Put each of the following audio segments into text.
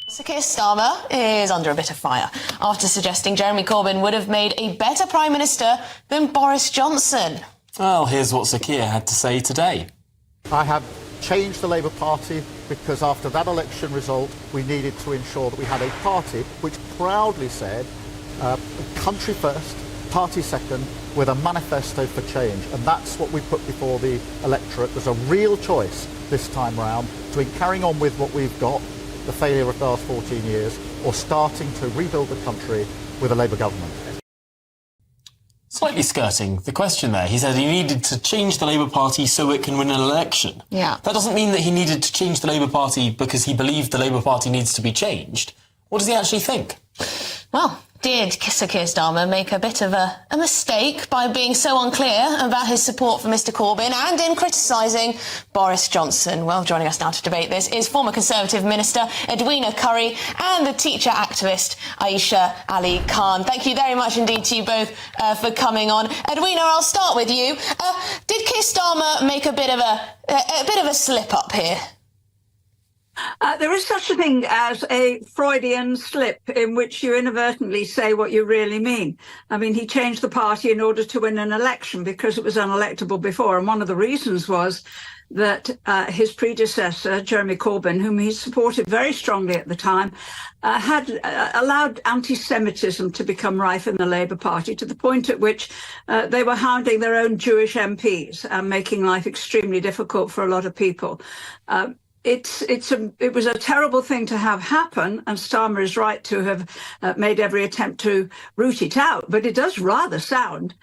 Sir Keir Starmer is under a bit of fire after suggesting Jeremy Corbyn would have made a better Prime Minister than Boris Johnson. Well, here's what Sir Keir had to say today. I have changed the Labour Party because after that election result we needed to ensure that we had a party which proudly said country first, party second, with a manifesto for change. And that's what we put before the electorate. There's a real choice this time round between carrying on with what we've got, the failure of the last 14 years, or starting to rebuild the country with a Labour government. Slightly skirting the question there. He said he needed to change the Labour Party so it can win an election. Yeah. That doesn't mean that he needed to change the Labour Party because he believed the Labour Party needs to be changed. What does he actually think? Well, did Sir Keir Starmer make a bit of a mistake by being so unclear about his support for Mr Corbyn and in criticising Boris Johnson? Well, joining us now to debate this is former Conservative Minister Edwina Currie and the teacher activist Aisha Ali Khan. Thank you very much indeed to you both for coming on. Edwina, I'll start with you. Did Keir Starmer make a bit of a slip up here? There is such a thing as a Freudian slip in which you inadvertently say what you really mean. I mean, he changed the party in order to win an election because it was unelectable before. And one of the reasons was that his predecessor, Jeremy Corbyn, whom he supported very strongly at the time, had allowed anti-Semitism to become rife in the Labour Party to the point at which they were hounding their own Jewish MPs and making life extremely difficult for a lot of people. It was a terrible thing to have happen, and Starmer is right to have made every attempt to root it out. But it does rather sound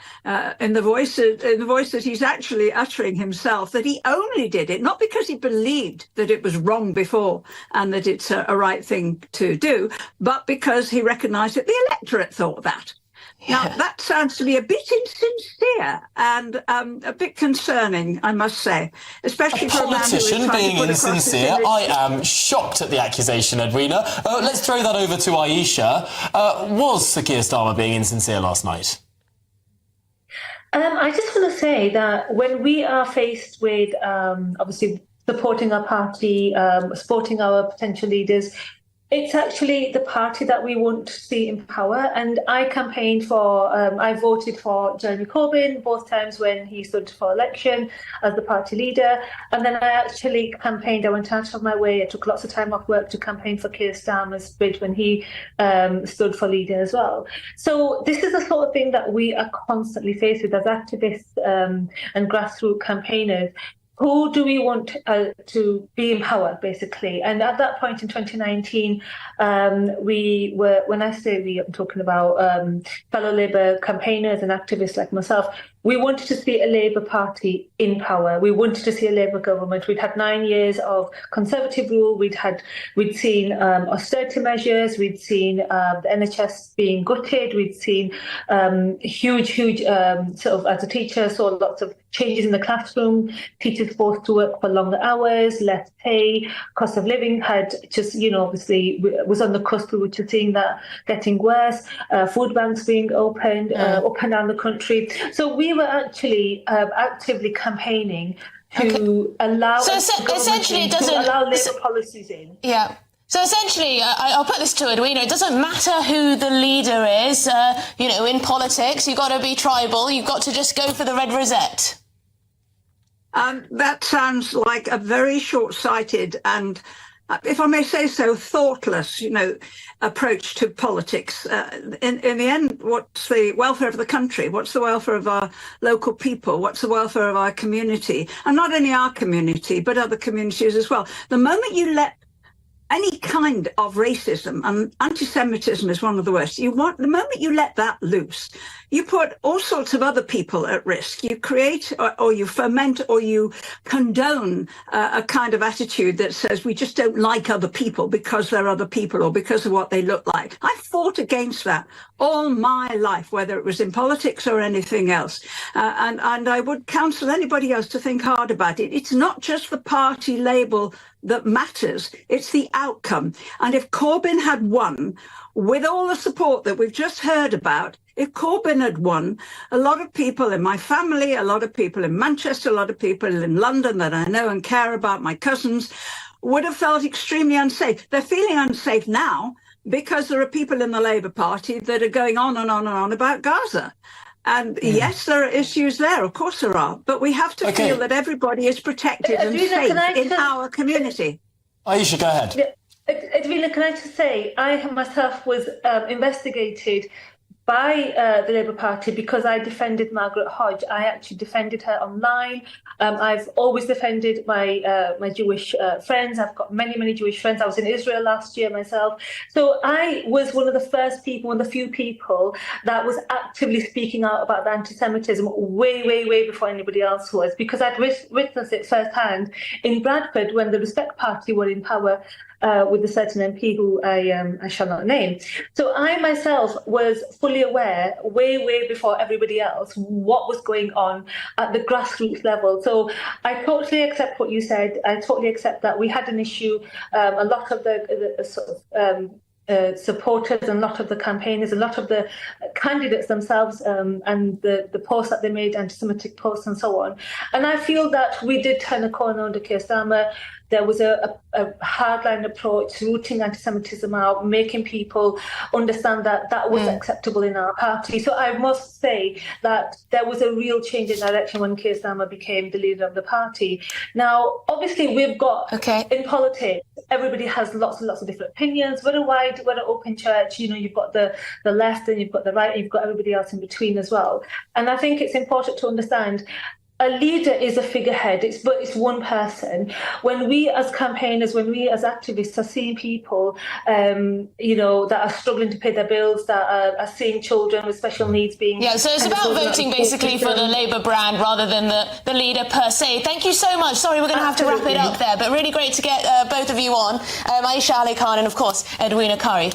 in the voice that he's actually uttering himself that he only did it not because he believed that it was wrong before and that it's a right thing to do, but because he recognised that the electorate thought that. Now, that sounds to be a bit insincere and a bit concerning, I must say, especially for a politician being insincere. I am shocked at the accusation, Edwina. Let's throw that over to Aisha. Was Sir Keir Starmer being insincere last night? I just want to say that when we are faced with, obviously, supporting our party, supporting our potential leaders, it's actually the party that we want to see in power. And I campaigned for, I voted for Jeremy Corbyn both times when he stood for election as the party leader. And then I actually campaigned, I went out of my way, I took lots of time off work to campaign for Keir Starmer's bid when he stood for leader as well. So this is the sort of thing that we are constantly faced with as activists and grassroots campaigners. Who do we want to be in power, basically? And at that point in 2019, we were, when I say we, I'm talking about fellow Labour campaigners and activists like myself, we wanted to see a Labour Party in power. We wanted to see a Labour government. We'd had 9 years of Conservative rule. We'd seen austerity measures. We'd seen the NHS being gutted. We'd seen huge, sort of, as a teacher, saw lots of changes in the classroom. Teachers forced to work for longer hours, less pay. Cost of living had just, obviously was on the cusp. We were just seeing that getting worse. Food banks being opened up and down the country. So we were actually actively campaigning to allow essentially it doesn't allow Labour policies in. Yeah. So essentially, I'll put this to Edwina, it doesn't matter who the leader is, in politics, you've got to be tribal, you've got to just go for the red rosette. That sounds like a very short-sighted and, if I may say so, thoughtless, approach to politics. In the end, what's the welfare of the country? What's the welfare of our local people? What's the welfare of our community? And not only our community, but other communities as well. The moment you let any kind of racism, and anti-Semitism is one of the worst, the moment you let that loose, you put all sorts of other people at risk. You create or you foment or you condone a kind of attitude that says we just don't like other people because they're other people or because of what they look like. I fought against that all my life, whether it was in politics or anything else. And I would counsel anybody else to think hard about it. It's not just the party label that matters, it's the outcome. And if Corbyn had won, with all the support that we've just heard about, if Corbyn had won, a lot of people in my family, a lot of people in Manchester, a lot of people in London that I know and care about, my cousins, would have felt extremely unsafe. They're feeling unsafe now because there are people in the Labour Party that are going on and on and on about Gaza. And yes, there are issues there, of course there are, but we have to feel that everybody is protected and safe in our community. Aisha, go ahead. Edwina, can I just say, I myself was investigated by the Labour Party because I defended Margaret Hodge. I actually defended her online. I've always defended my Jewish friends. I've got many Jewish friends. I was in Israel last year myself. So I was one of the first people, one of the few people that was actively speaking out about the anti-Semitism way before anybody else was, because I'd witnessed it firsthand in Bradford when the Respect Party were in power with a certain MP who I shall not name. So I myself was fully aware, way before everybody else, what was going on at the grassroots level. So I totally accept what you said. I totally accept that we had an issue. A lot of the sort of supporters and a lot of the campaigners, a lot of the candidates themselves and the posts that they made, anti-Semitic posts and so on. And I feel that we did turn a corner under Keir Starmer. There was a hardline approach, rooting anti-Semitism out, making people understand that that was acceptable in our party. So I must say that there was a real change in direction when Keir Starmer became the leader of the party. Now, obviously, we've got, in politics, everybody has lots and lots of different opinions. We're an open church. You know, you've got the left and you've got the right, and you've got everybody else in between as well. And I think it's important to understand a leader is a figurehead, but it's one person. When we as campaigners, when we as activists are seeing people, that are struggling to pay their bills, that are seeing children with special needs being... Yeah, so it's about voting basically for the Labour brand rather than the leader per se. Thank you so much. Sorry, we're going to have to wrap it up there, but really great to get both of you on. Aisha Ali Khan and, of course, Edwina Currie.